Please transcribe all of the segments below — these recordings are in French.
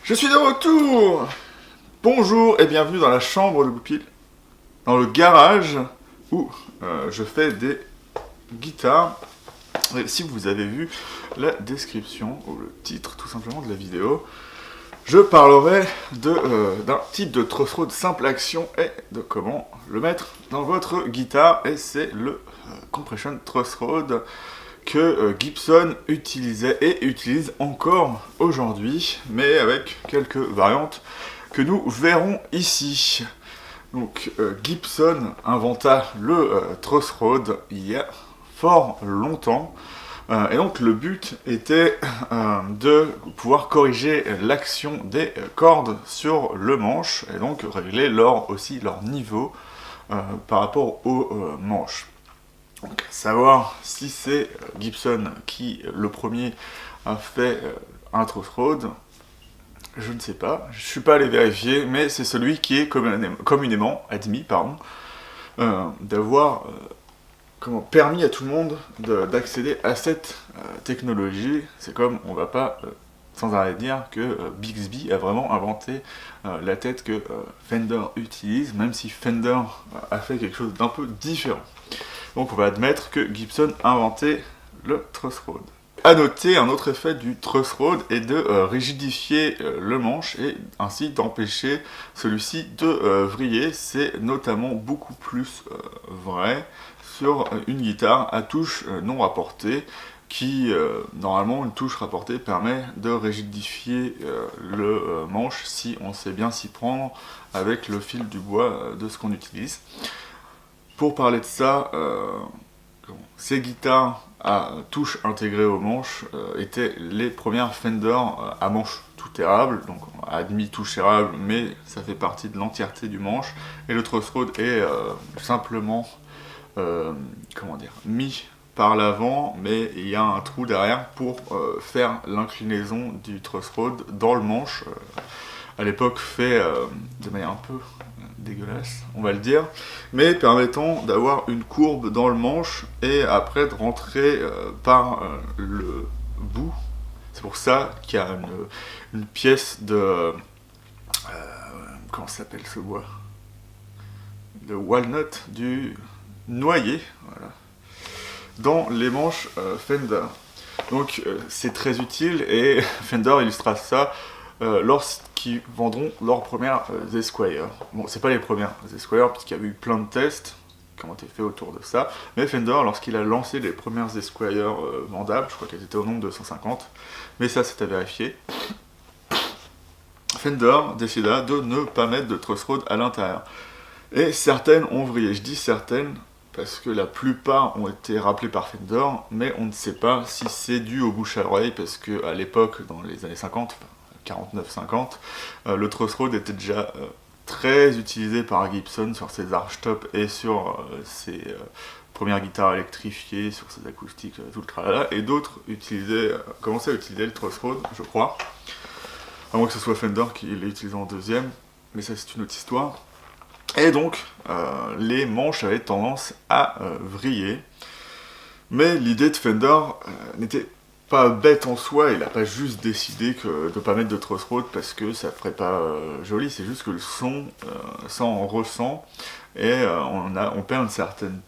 Je suis de retour. Bonjour et bienvenue dans la chambre de Goupil, dans le garage où je fais des guitares. Et si vous avez vu la description ou le titre tout simplement de la vidéo, je parlerai d'un type de truss rod simple action et de comment le mettre dans votre guitare. Et c'est le compression truss rod que Gibson utilisait et utilise encore aujourd'hui, mais avec quelques variantes que nous verrons ici. Donc Gibson inventa le truss rod il y a fort longtemps, et donc le but était de pouvoir corriger l'action des cordes sur le manche, et donc régler leur niveau par rapport aux manches. Donc, savoir si c'est Gibson qui, le premier, a fait un truss rod, je ne sais pas. Je ne suis pas allé vérifier, mais c'est celui qui est communément admis, d'avoir permis à tout le monde d'accéder à cette technologie. C'est comme, on va pas sans arrêt dire que Bixby a vraiment inventé la tête que Fender utilise, même si Fender a fait quelque chose d'un peu différent. Donc on va admettre que Gibson a inventé le truss rod. A noter, un autre effet du truss rod est de rigidifier le manche et ainsi d'empêcher celui-ci de vriller. C'est notamment beaucoup plus vrai sur une guitare à touche non rapportée qui, normalement, une touche rapportée permet de rigidifier le manche si on sait bien s'y prendre avec le fil du bois de ce qu'on utilise. Pour parler de ça, ces guitares à touche intégrée aux manches étaient les premières Fender à manche tout érable, donc on a admis touche érable, mais ça fait partie de l'entièreté du manche, et le truss rod est simplement mis par l'avant, mais il y a un trou derrière pour faire l'inclinaison du truss rod dans le manche, à l'époque fait de manière un peu dégueulasse, on va le dire, mais permettant d'avoir une courbe dans le manche et après de rentrer par le bout. C'est pour ça qu'il y a une pièce de... comment s'appelle ce bois? De walnut, du noyer, voilà, dans les manches Fender. Donc c'est très utile et Fender illustrera ça lorsqu'ils vendront leurs premières Esquire. Bon, c'est pas les premières Esquire, puisqu'il y a eu plein de tests qui ont été faits autour de ça, mais Fender, lorsqu'il a lancé les premières Esquire vendables, je crois qu'elles étaient au nombre de 150, mais ça c'est à vérifier, Fender décida de ne pas mettre de truss rod à l'intérieur. Et certaines ont vrillé. Je dis certaines parce que la plupart ont été rappelées par Fender, mais on ne sait pas si c'est dû au bouche à oreille, parce qu'à l'époque, dans les années 50, 49-50, le truss rod était déjà très utilisé par Gibson sur ses archtop et sur ses premières guitares électrifiées, sur ses acoustiques, tout le tralala, et d'autres commençaient à utiliser le truss rod, je crois, à moins que ce soit Fender qui l'ait utilisé en deuxième, mais ça c'est une autre histoire. Et donc, les manches avaient tendance à vriller, mais l'idée de Fender n'était pas bête en soi. Il n'a pas juste décidé de ne pas mettre de truss rod parce que ça ferait pas joli, c'est juste que le son, ça en ressent, et on perd une certaine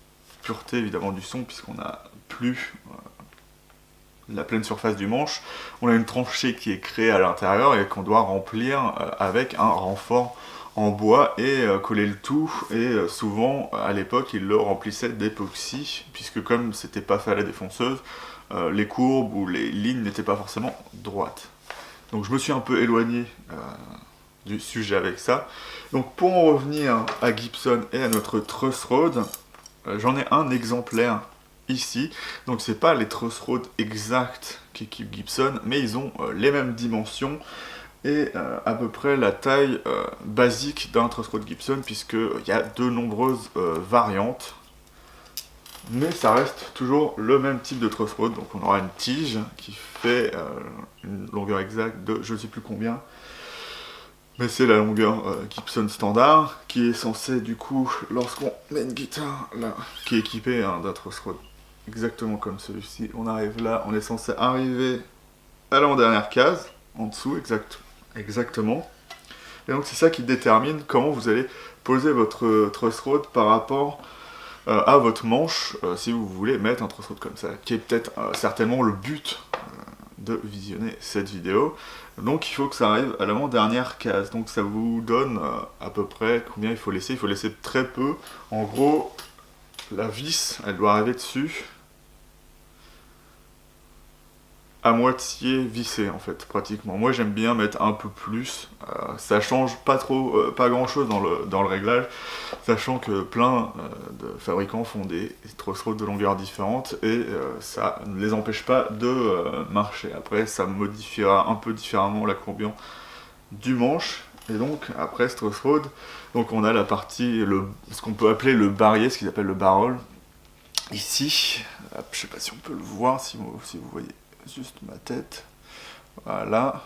pureté évidemment du son, puisqu'on n'a plus la pleine surface du manche, on a une tranchée qui est créée à l'intérieur et qu'on doit remplir avec un renfort en bois et coller le tout, et souvent à l'époque ils le remplissaient d'époxy, puisque comme c'était pas fait à la défonceuse, les courbes ou les lignes n'étaient pas forcément droites. Donc je me suis un peu éloigné du sujet avec ça. Donc pour en revenir à Gibson et à notre truss rod, j'en ai un exemplaire ici. Donc c'est pas les truss rod exacts qu'équipe Gibson, mais ils ont les mêmes dimensions et à peu près la taille basique d'un truss rod Gibson, puisqu'il y a de nombreuses variantes, mais ça reste toujours le même type de truss rod. Donc on aura une tige qui fait une longueur exacte de je ne sais plus combien, mais c'est la longueur Gibson standard, qui est censée du coup, lorsqu'on met une guitare là, qui est équipée d'un truss rod exactement comme celui-ci, on arrive là, on est censé arriver à l'avant-dernière case, en dessous exactement. Et donc c'est ça qui détermine comment vous allez poser votre truss rod par rapport à votre manche, si vous voulez mettre un truss rod comme ça, qui est peut-être certainement le but de visionner cette vidéo. Donc il faut que ça arrive à l'avant-dernière case, donc ça vous donne à peu près combien il faut laisser très peu. En gros, la vis, elle doit arriver dessus à moitié vissé en fait, pratiquement. Moi j'aime bien mettre un peu plus, ça change pas trop, pas grand chose dans le réglage, sachant que plein de fabricants font des truss rods de longueur différentes et ça ne les empêche pas de marcher. Après ça modifiera un peu différemment la courbure du manche, et donc après ce truss rod, donc on a la partie, ce qu'on peut appeler le barillet, ce qu'ils appellent le barrel, ici, hop, je sais pas si on peut le voir, si vous voyez juste ma tête, voilà,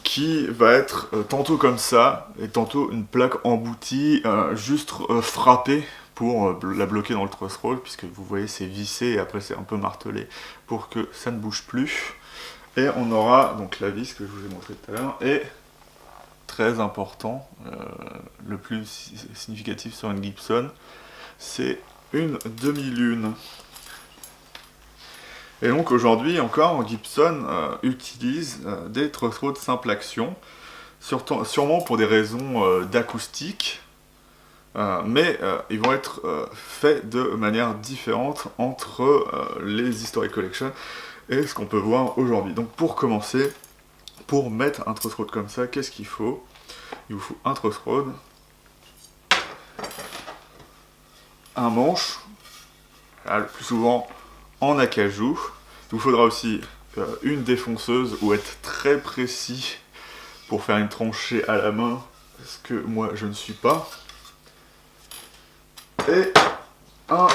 qui va être tantôt comme ça, et tantôt une plaque emboutie, juste frappée pour la bloquer dans le truss rod, puisque vous voyez c'est vissé et après c'est un peu martelé pour que ça ne bouge plus. Et on aura donc la vis que je vous ai montré tout à l'heure, et très important, le plus significatif sur une Gibson, c'est une demi-lune. Et donc aujourd'hui encore, Gibson utilise des truss rods simple action, sûrement pour des raisons d'acoustique, mais ils vont être faits de manière différente entre les Historic Collection et ce qu'on peut voir aujourd'hui. Donc pour commencer, pour mettre un truss rod comme ça, qu'est-ce qu'il faut? Il vous faut un truss rod, un manche, le plus souvent en acajou. Il vous faudra aussi une défonceuse ou être très précis pour faire une tranchée à la main, ce que moi je ne suis pas. Et un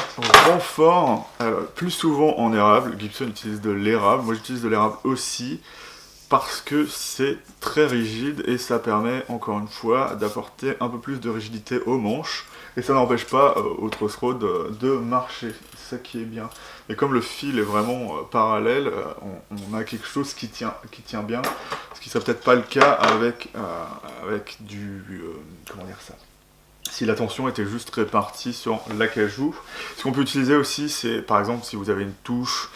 renfort, plus souvent en érable. Gibson utilise de l'érable, moi j'utilise de l'érable aussi, parce que c'est très rigide et ça permet encore une fois d'apporter un peu plus de rigidité aux manches, et ça n'empêche pas au truss rod de marcher, c'est ça qui est bien. Et comme le fil est vraiment parallèle, on a quelque chose qui tient bien, ce qui serait peut-être pas le cas avec du... comment dire ça, si la tension était juste répartie sur l'acajou. Ce qu'on peut utiliser aussi, c'est par exemple si vous avez une touche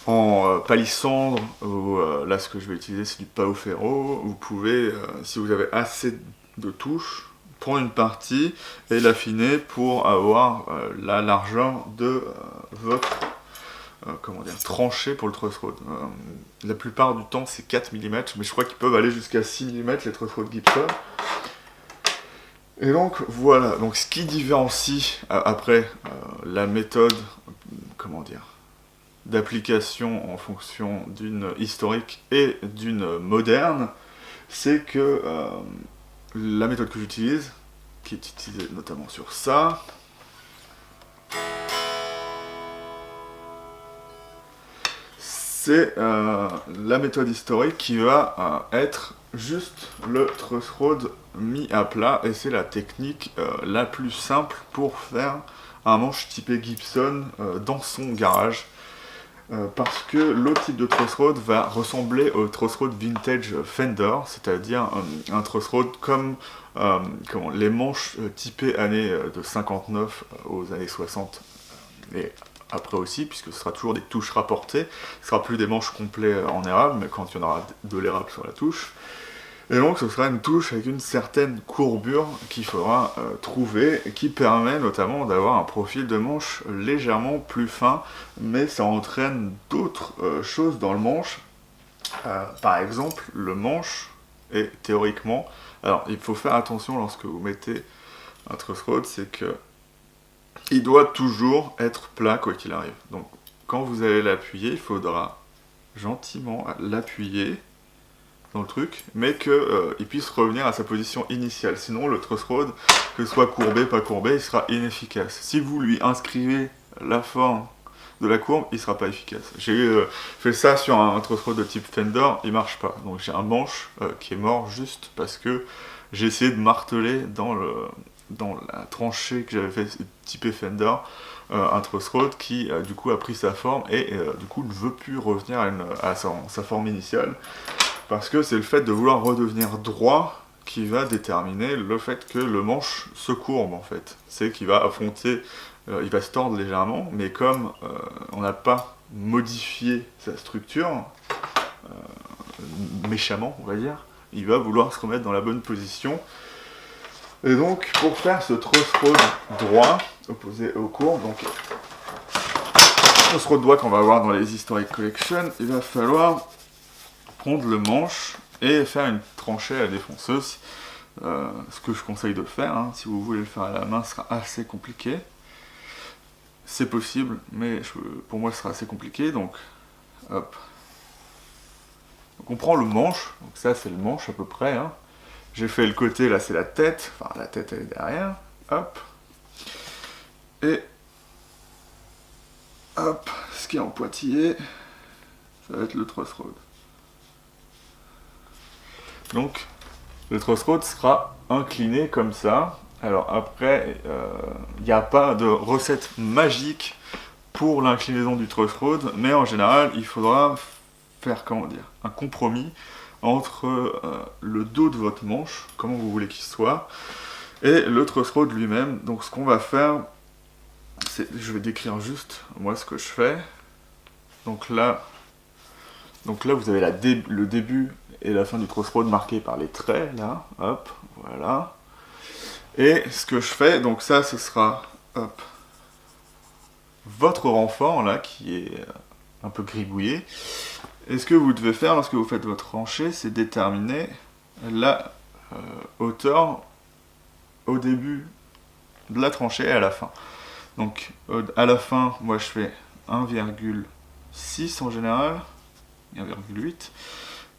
en palissandre, ou là ce que je vais utiliser c'est du pao ferro, vous pouvez, si vous avez assez de touches, prendre une partie et l'affiner pour avoir la largeur de votre tranchée pour le truss rod. La plupart du temps c'est 4 mm, mais je crois qu'ils peuvent aller jusqu'à 6 mm les truss rod Gibson. Et donc voilà, donc ce qui différencie après la méthode, d'application en fonction d'une historique et d'une moderne, c'est que la méthode que j'utilise, qui est utilisée notamment sur ça, c'est la méthode historique qui va être juste le truss rod mis à plat, et c'est la technique la plus simple pour faire un manche typé Gibson dans son garage. Parce que l'autre type de truss rod va ressembler au truss rod vintage Fender, c'est-à-dire un truss rod comme les manches typées années de 59 aux années 60 et après aussi, puisque ce sera toujours des touches rapportées, ce sera plus des manches complets en érable, mais quand il y en aura de l'érable sur la touche. Et donc ce sera une touche avec une certaine courbure qu'il faudra trouver, et qui permet notamment d'avoir un profil de manche légèrement plus fin, mais ça entraîne d'autres choses dans le manche. Par exemple, le manche est théoriquement... Alors il faut faire attention lorsque vous mettez un truss rod, c'est que il doit toujours être plat quoi qu'il arrive. Donc quand vous allez l'appuyer, il faudra gentiment l'appuyer dans le truc, mais qu'il puisse revenir à sa position initiale. Sinon, le truss rod, que ce soit courbé, pas courbé, il sera inefficace. Si vous lui inscrivez la forme de la courbe, il sera pas efficace. J'ai fait ça sur un truss rod de type Fender, il marche pas. Donc j'ai un manche qui est mort juste parce que j'ai essayé de marteler dans la tranchée que j'avais fait typé Fender, un truss rod qui du coup a pris sa forme et du coup ne veut plus revenir à sa forme initiale. parce que c'est le fait de vouloir redevenir droit qui va déterminer le fait que le manche se courbe en fait. C'est qu'il va affronter, il va se tordre légèrement, mais comme on n'a pas modifié sa structure, méchamment on va dire, il va vouloir se remettre dans la bonne position. Et donc pour faire ce truss rod droit, opposé au courbe, donc truss rod droit qu'on va avoir dans les Historic Collection, il va falloir prendre le manche et faire une tranchée à la défonceuse. Ce que je conseille de faire, hein. Si vous voulez le faire à la main, ce sera assez compliqué. C'est possible, mais pour moi ce sera assez compliqué, donc hop. Donc on prend le manche, donc ça c'est le manche à peu près, hein. J'ai fait le côté, là c'est la tête, enfin la tête elle est derrière, hop. Et hop, ce qui est en pointillé, ça va être le truss rod. Donc le truss rod sera incliné comme ça. Alors après, il n'y a pas de recette magique pour l'inclinaison du truss rod, mais en général, il faudra faire, comment dire, un compromis entre le dos de votre manche, comment vous voulez qu'il soit, et le truss rod lui-même. Donc ce qu'on va faire, je vais décrire juste moi ce que je fais. Donc là vous avez le début et la fin du truss rod marqués par les traits, là, hop, voilà. Et ce que je fais, donc ça ce sera, hop, votre renfort là, qui est un peu gribouillé. Et ce que vous devez faire lorsque vous faites votre tranchée, c'est déterminer la hauteur au début de la tranchée et à la fin. Donc à la fin, moi je fais 1,6 en général, 1,8.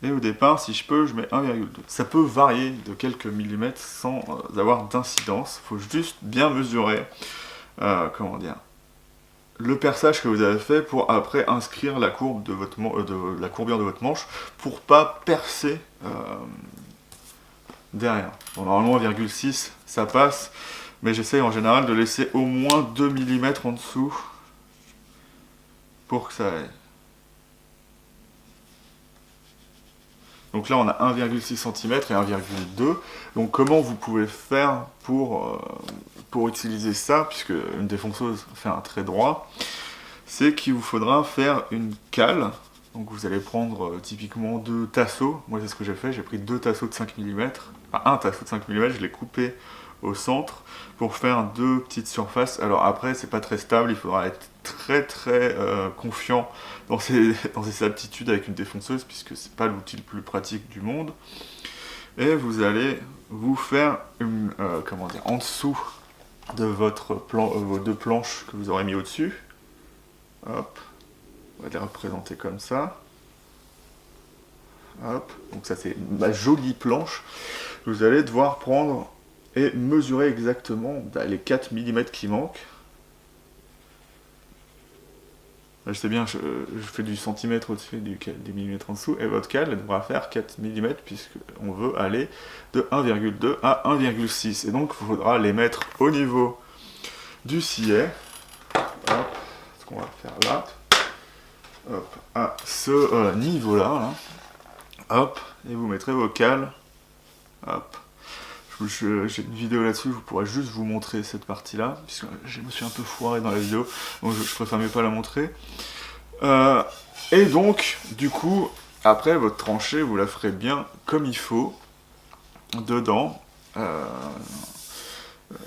Et au départ, si je peux, je mets 1,2. Ça peut varier de quelques millimètres sans avoir d'incidence. Il faut juste bien mesurer, comment dire, le perçage que vous avez fait pour après inscrire la courbe de votre la courbure de votre manche pour pas percer derrière. Bon, normalement 1,6 ça passe, mais j'essaye en général de laisser au moins 2 mm en dessous pour que ça aille. Donc là on a 1,6 cm et 1,2. Donc comment vous pouvez faire pour utiliser ça, puisque une défonceuse fait un trait droit, c'est qu'il vous faudra faire une cale. Donc vous allez prendre typiquement 2 tasseaux. Moi c'est ce que j'ai fait, j'ai pris 2 tasseaux de 5 mm. Enfin un tasseau de 5 mm, je l'ai coupé au centre pour faire 2 petites surfaces. Alors après c'est pas très stable, il faudra être très confiant dans ses aptitudes avec une défonceuse, puisque c'est pas l'outil le plus pratique du monde. Et vous allez vous faire une, comment dire, en dessous de votre vos 2 planches que vous aurez mis au-dessus. Hop, on va les représenter comme ça. Hop, donc ça c'est ma jolie planche. Vous allez devoir prendre et mesurer exactement les 4 mm qui manquent. Là, je sais bien, je fais du centimètre au-dessus des millimètres en dessous, et votre cale devra faire 4 mm puisqu'on veut aller de 1,2 à 1,6. Et donc il faudra les mettre au niveau du sillet. Hop, ce qu'on va faire là. Hop, à ce niveau-là. Là. Hop, et vous mettrez vos cales. Hop. J'ai une vidéo là-dessus, je pourrais juste vous montrer cette partie-là, puisque je me suis un peu foiré dans la vidéo, donc je préfère mieux pas la montrer. Et donc, du coup, après votre tranchée, vous la ferez bien comme il faut, dedans.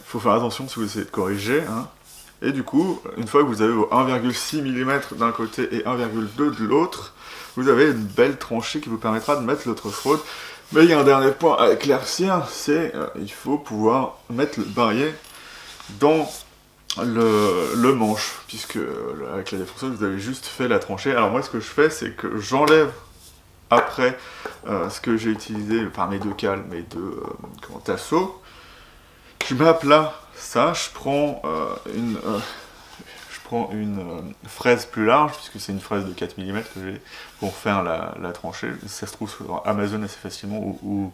Faut faire attention si vous essayez de corriger. Hein. Et du coup, une fois que vous avez vos 1,6 mm d'un côté et 1,2 de l'autre, vous avez une belle tranchée qui vous permettra de mettre le truss rod. Mais il y a un dernier point à éclaircir, c'est il faut pouvoir mettre le barillet dans le manche, puisque avec la défonceuse vous avez juste fait la tranchée. Alors moi ce que je fais, c'est que j'enlève après ce que j'ai utilisé, enfin mes 2 cales, mes 2 tasseaux. Je mets à plat ça, je prends une fraise plus large, puisque c'est une fraise de 4 mm que j'ai pour faire la tranchée. Ça se trouve sur Amazon assez facilement, ou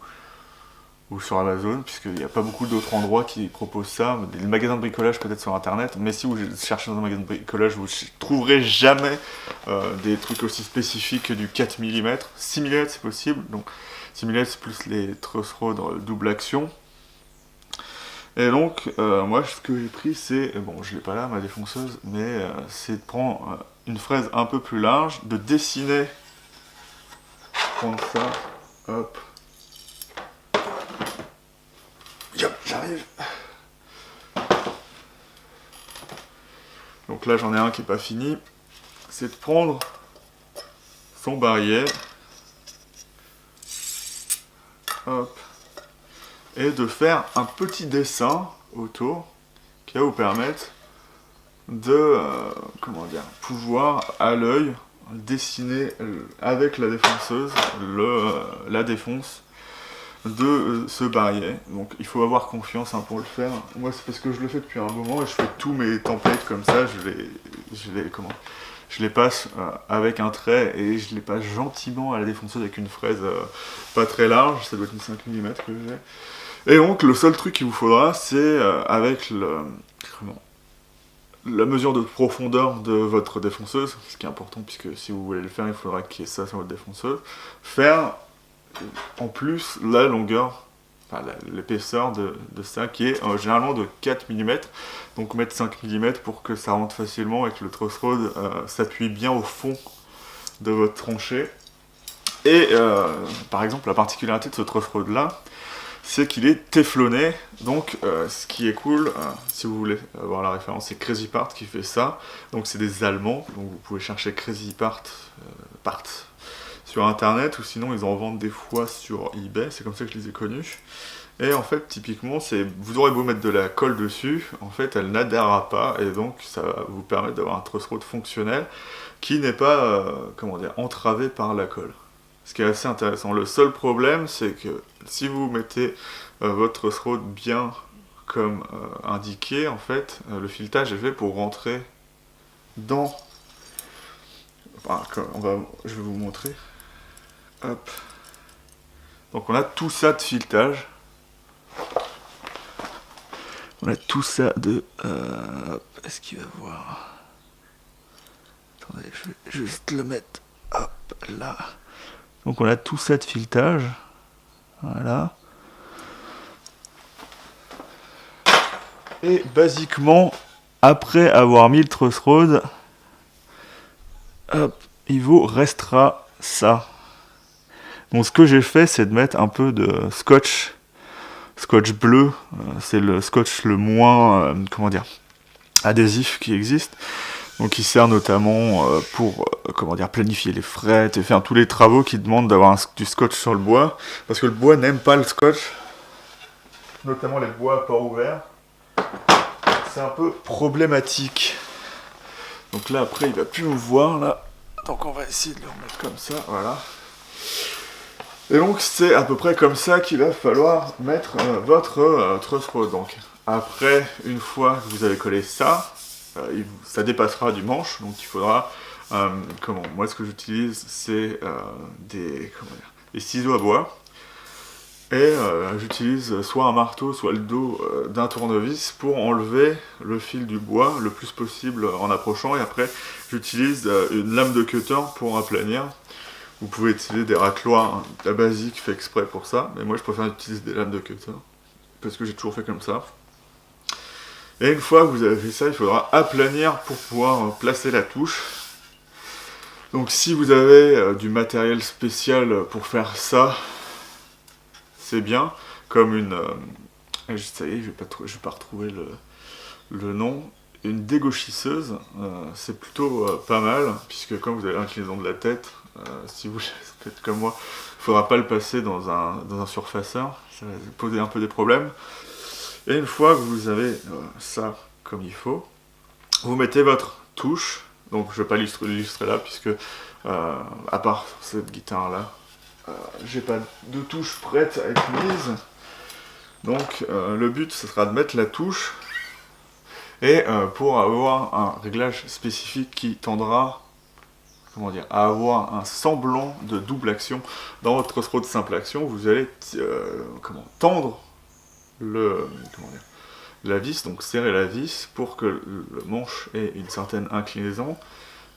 ou sur Amazon, puisqu'il n'y a pas beaucoup d'autres endroits qui proposent ça. Des magasins de bricolage peut-être sur internet, mais si vous cherchez dans un magasin de bricolage, vous ne trouverez jamais des trucs aussi spécifiques que du 4 mm. 6 mm c'est possible, donc 6 mm c'est plus les truss rods double action. Et donc, moi, ce que j'ai pris, c'est, bon, je l'ai pas là, ma défonceuse, mais c'est de prendre une fraise un peu plus large, de dessiner, prendre ça, hop, yop, j'arrive. Donc là, j'en ai un qui est pas fini, c'est de prendre son barillet, hop, et de faire un petit dessin autour qui va vous permettre de comment dire, pouvoir à l'œil dessiner avec la défonceuse la défonce de ce barillet. Donc il faut avoir confiance pour le faire. Moi c'est parce que je le fais depuis un moment et je fais tous mes templates comme ça, je les passe avec un trait et je les passe gentiment à la défonceuse avec une fraise pas très large, ça doit être une 5 mm que j'ai. Et donc le seul truc qu'il vous faudra, c'est avec la mesure de profondeur de votre défonceuse, ce qui est important puisque si vous voulez le faire, il faudra qu'il y ait ça sur votre défonceuse, faire en plus la longueur, enfin l'épaisseur de ça qui est généralement de 4 mm, donc mettre 5 mm pour que ça rentre facilement et que le truss rod s'appuie bien au fond de votre tranchée. Et par exemple la particularité de ce truss rod là, c'est qu'il est téflonné, donc ce qui est cool, si vous voulez avoir la référence, c'est Crazy Part qui fait ça, donc c'est des Allemands, donc vous pouvez chercher Crazy Part sur internet, ou sinon ils en vendent des fois sur eBay, c'est comme ça que je les ai connus. Et en fait, typiquement, vous aurez beau mettre de la colle dessus, en fait elle n'adhérera pas, et donc ça va vous permettre d'avoir un truss rod fonctionnel qui n'est pas, comment dire, entravé par la colle. Ce qui est assez intéressant. Le seul problème, c'est que si vous mettez votre truss rod bien comme indiqué, en fait, le filetage est fait pour rentrer dans... Enfin, je vais vous montrer. Hop. Donc on a tout ça de filetage. On a tout ça de... est-ce qu'il va voir? Attendez, je vais juste le mettre... Hop, là. Donc on a tout ça de filetage, voilà. Et basiquement, après avoir mis le truss rod, hop, il vous restera ça. Donc ce que j'ai fait, c'est de mettre un peu de scotch bleu, c'est le scotch le moins, comment dire, adhésif qui existe. Donc il sert notamment pour planifier les frettes et faire tous les travaux qui demandent d'avoir du scotch sur le bois, parce que le bois n'aime pas le scotch, notamment les bois à port ouvert. C'est un peu problématique. Donc là après il va plus me voir là, donc on va essayer de le remettre comme ça, voilà. Et donc c'est à peu près comme ça qu'il va falloir mettre votre truss rod. Donc après, une fois que vous avez collé ça, ça dépassera du manche, donc il faudra, moi ce que j'utilise c'est des ciseaux à bois, et j'utilise soit un marteau, soit le dos d'un tournevis pour enlever le fil du bois le plus possible en approchant, et après j'utilise une lame de cutter pour aplanir. Vous pouvez utiliser des racloirs, la basique fait exprès pour ça, mais moi je préfère utiliser des lames de cutter, parce que j'ai toujours fait comme ça. Et une fois que vous avez fait ça, il faudra aplanir pour pouvoir placer la touche. Donc si vous avez du matériel spécial pour faire ça, c'est bien. Comme une... ça y est, je vais pas retrouver le nom. Une dégauchisseuse, c'est plutôt pas mal, puisque comme vous avez l'inclinaison de la tête, si vous faites comme moi, il ne faudra pas le passer dans un surfaceur, ça va poser un peu des problèmes. Et une fois que vous avez ça comme il faut, vous mettez votre touche. Donc je ne vais pas l'illustrer là, puisque à part cette guitare là, j'ai pas de touche prête à être mise. Donc le but ce sera de mettre la touche, et pour avoir un réglage spécifique qui tendra comment dire, à avoir un semblant de double action. Dans votre truss rod simple action, vous allez tendre la vis, donc serrer la vis pour que le manche ait une certaine inclinaison,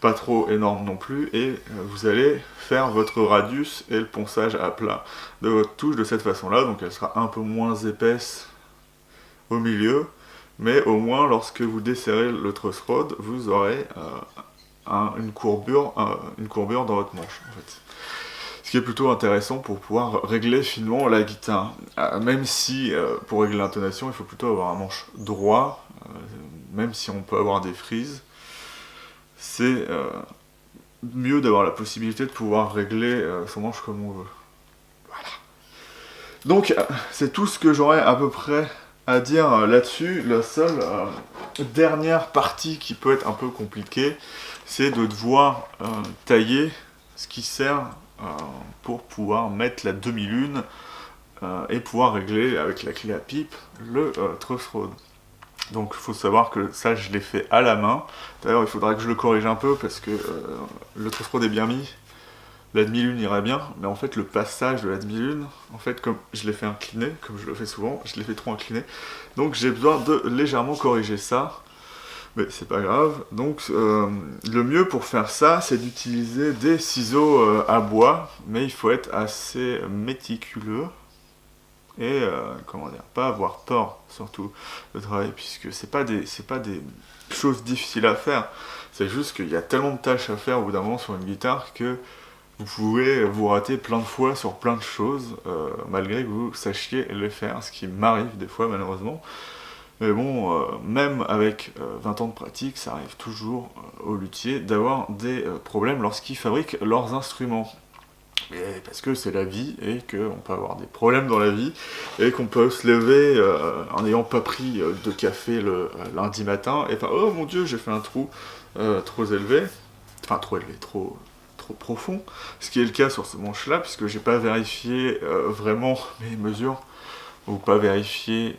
pas trop énorme non plus, et vous allez faire votre radius et le ponçage à plat de votre touche de cette façon-là, donc elle sera un peu moins épaisse au milieu, mais au moins lorsque vous desserrez le truss rod, vous aurez une courbure dans votre manche en fait. Ce qui est plutôt intéressant pour pouvoir régler finement la guitare. Même si pour régler l'intonation il faut plutôt avoir un manche droit, même si on peut avoir des frises, c'est mieux d'avoir la possibilité de pouvoir régler son manche comme on veut. Voilà. Donc c'est tout ce que j'aurais à peu près à dire là-dessus. La seule dernière partie qui peut être un peu compliquée, c'est de devoir tailler ce qui sert pour pouvoir mettre la demi-lune et pouvoir régler avec la clé à pipe le truss rod. Donc il faut savoir que ça je l'ai fait à la main. D'ailleurs il faudra que je le corrige un peu parce que le truss rod est bien mis, la demi-lune irait bien, mais en fait le passage de la demi-lune, en fait comme je l'ai fait incliner, comme je le fais souvent, je l'ai fait trop incliné, donc j'ai besoin de légèrement corriger ça, mais c'est pas grave. Donc le mieux pour faire ça, c'est d'utiliser des ciseaux à bois, mais il faut être assez méticuleux et pas avoir peur surtout de travailler, puisque c'est pas des choses difficiles à faire, c'est juste qu'il y a tellement de tâches à faire au bout d'un moment sur une guitare que vous pouvez vous rater plein de fois sur plein de choses malgré que vous sachiez les faire, ce qui m'arrive des fois malheureusement. Mais bon, même avec 20 ans de pratique, ça arrive toujours aux luthiers d'avoir des problèmes lorsqu'ils fabriquent leurs instruments. Et parce que c'est la vie et qu'on peut avoir des problèmes dans la vie et qu'on peut se lever en n'ayant pas pris de café le lundi matin et faire oh mon dieu j'ai fait un trou trop élevé, trop profond, ce qui est le cas sur ce manche là puisque j'ai pas vérifié vraiment mes mesures ou pas vérifié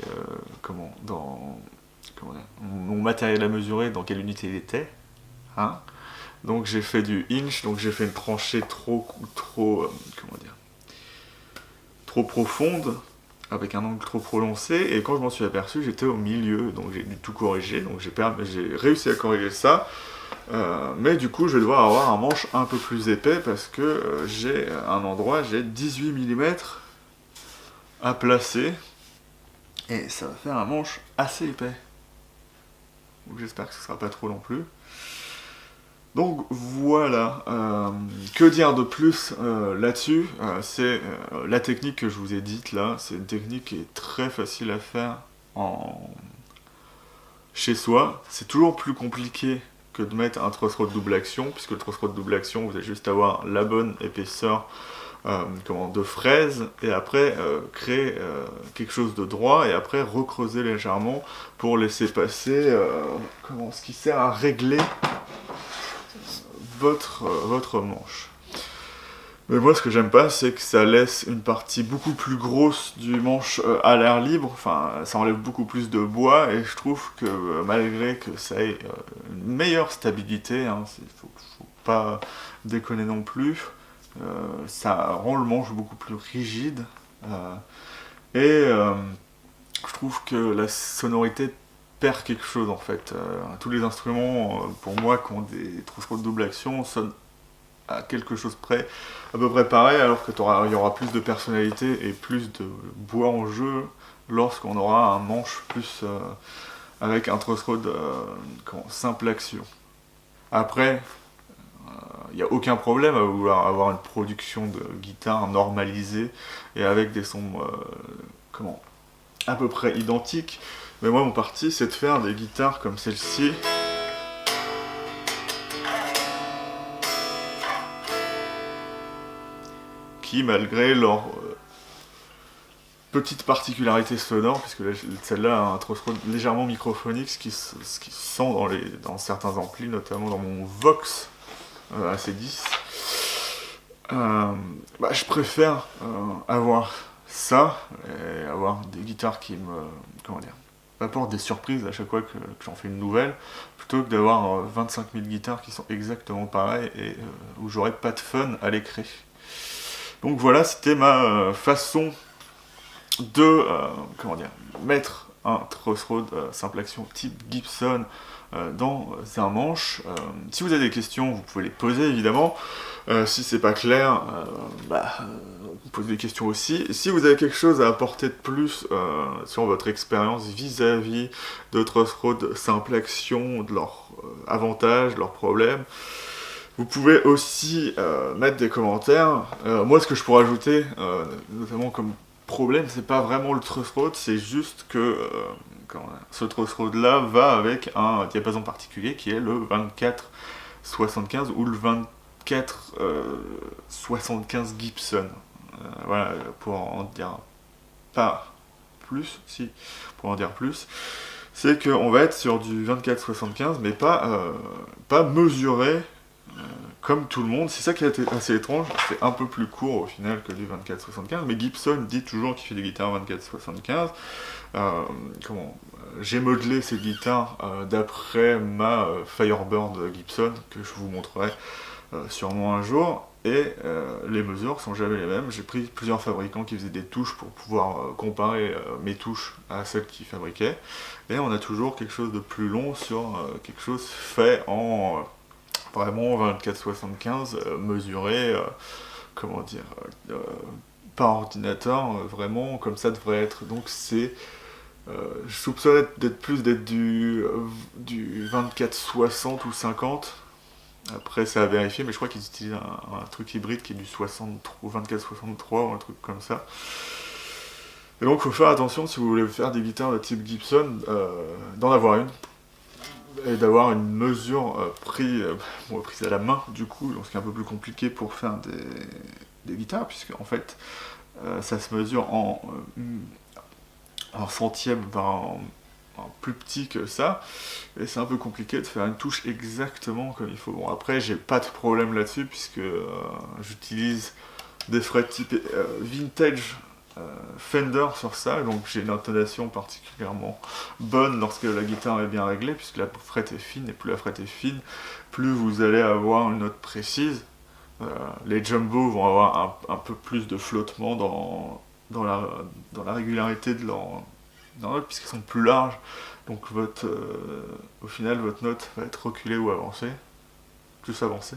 mon matériel à mesurer dans quelle unité il était, hein. Donc j'ai fait du inch, donc j'ai fait une tranchée trop profonde, avec un angle trop prononcé, et quand je m'en suis aperçu, j'étais au milieu, donc j'ai dû tout corriger, donc j'ai réussi à corriger ça, mais du coup je vais devoir avoir un manche un peu plus épais, parce que j'ai 18 mm à placer, et ça va faire un manche assez épais. Donc j'espère que ce sera pas trop non plus. Donc voilà, que dire de plus là-dessus, c'est la technique que je vous ai dite là, c'est une technique qui est très facile à faire chez soi. C'est toujours plus compliqué que de mettre un truss rod double action, puisque le truss rod double action, vous allez juste avoir la bonne épaisseur de fraise, et après créer quelque chose de droit, et après recreuser légèrement pour laisser passer ce qui sert à régler votre manche. Mais moi ce que j'aime pas, c'est que ça laisse une partie beaucoup plus grosse du manche à l'air libre, enfin ça enlève beaucoup plus de bois, et je trouve que malgré que ça ait une meilleure stabilité, hein, faut pas déconner non plus, ça rend le manche beaucoup plus rigide, et je trouve que la sonorité perd quelque chose en fait. Tous les instruments, pour moi, qui ont des truss rod double action, sonnent à quelque chose près, à peu près pareil, alors qu'il y aura plus de personnalité et plus de bois en jeu lorsqu'on aura un manche plus avec un truss rod simple action. Après, il n'y a aucun problème à vouloir avoir une production de guitare normalisée et avec des sons à peu près identiques. Mais moi mon parti c'est de faire des guitares comme celle-ci, qui malgré leur petite particularité sonore, puisque celle-là a un truss rod légèrement microphonique, ce qui se sent dans certains amplis, notamment dans mon Vox AC10, je préfère avoir ça, et avoir des guitares qui me... m'apporte des surprises à chaque fois que j'en fais une nouvelle, plutôt que d'avoir 25 000 guitares qui sont exactement pareilles et où j'aurais pas de fun à les créer. Donc voilà, c'était ma façon de mettre un Truss Rod simple action type Gibson dans un manche. Si vous avez des questions, vous pouvez les poser évidemment. Si c'est pas clair, vous posez des questions aussi. Si vous avez quelque chose à apporter de plus sur votre expérience vis-à-vis de Truss Rod simple action, de leurs avantages, leurs problèmes, vous pouvez aussi mettre des commentaires. Moi, ce que je pourrais ajouter, notamment comme problème, c'est pas vraiment le Truss Rod, c'est juste que ce Truss Rod là va avec un diapason particulier qui est le 24-75 ou le 24-75 Gibson. Voilà, pour en dire pas plus, si, pour en dire plus, c'est qu'on va être sur du 24-75, mais pas mesuré comme tout le monde. C'est ça qui a été assez étrange, c'est un peu plus court au final que du 24-75, mais Gibson dit toujours qu'il fait des guitares 24-75. J'ai modelé ces guitares d'après ma Firebird Gibson, que je vous montrerai sûrement un jour, et les mesures sont jamais les mêmes. J'ai pris plusieurs fabricants qui faisaient des touches pour pouvoir comparer mes touches à celles qu'ils fabriquaient, et on a toujours quelque chose de plus long sur quelque chose fait en vraiment 24-75, mesuré, par ordinateur, vraiment comme ça devrait être. Donc c'est, je soupçonne d'être du 24-60 ou 50. Après, c'est à vérifier, mais je crois qu'ils utilisent un truc hybride qui est du 24-63 ou un truc comme ça. Et donc, il faut faire attention si vous voulez faire des guitares de type Gibson, d'en avoir une. Et d'avoir une mesure prise à la main, du coup, donc ce qui est un peu plus compliqué pour faire des guitares, puisque en fait, ça se mesure en centième, en plus petit que ça, et c'est un peu compliqué de faire une touche exactement comme il faut. Bon, après, j'ai pas de problème là-dessus, puisque j'utilise des frets type vintage Fender sur ça, donc j'ai une intonation particulièrement bonne lorsque la guitare est bien réglée, puisque la frette est fine, et plus la frette est fine, plus vous allez avoir une note précise. Les jumbo vont avoir un peu plus de flottement dans la régularité de leur note, puisqu'ils sont plus larges, donc au final votre note va être reculée ou avancée, plus avancée.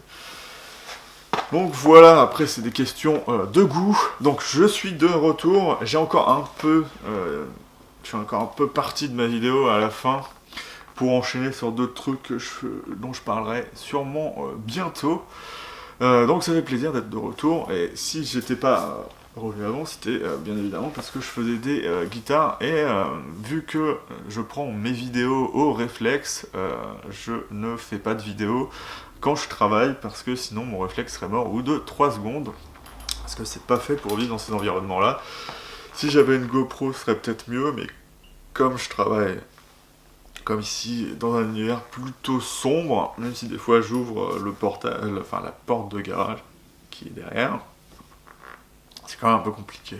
Donc voilà, après c'est des questions de goût. Donc je suis de retour, j'ai encore un peu, je suis encore un peu parti de ma vidéo à la fin pour enchaîner sur d'autres trucs dont je parlerai sûrement bientôt. Donc ça fait plaisir d'être de retour, et si j'étais pas revenu avant, c'était bien évidemment parce que je faisais des guitares, et vu que je prends mes vidéos au réflexe, je ne fais pas de vidéos quand je travaille, parce que sinon mon réflexe serait mort au bout de 3 secondes, parce que c'est pas fait pour vivre dans ces environnements là. Si j'avais une GoPro, ce serait peut-être mieux, mais comme je travaille comme ici dans un univers plutôt sombre, même si des fois j'ouvre la porte de garage qui est derrière, c'est quand même un peu compliqué.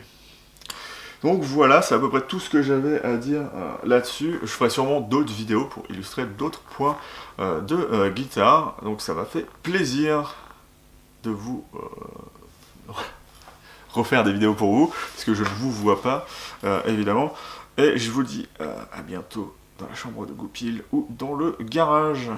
Donc voilà, c'est à peu près tout ce que j'avais à dire là-dessus. Je ferai sûrement d'autres vidéos pour illustrer d'autres points de guitare. Donc ça m'a fait plaisir de vous refaire des vidéos pour vous, parce que je ne vous vois pas, évidemment. Et je vous dis à bientôt dans la chambre de Goupil ou dans le garage.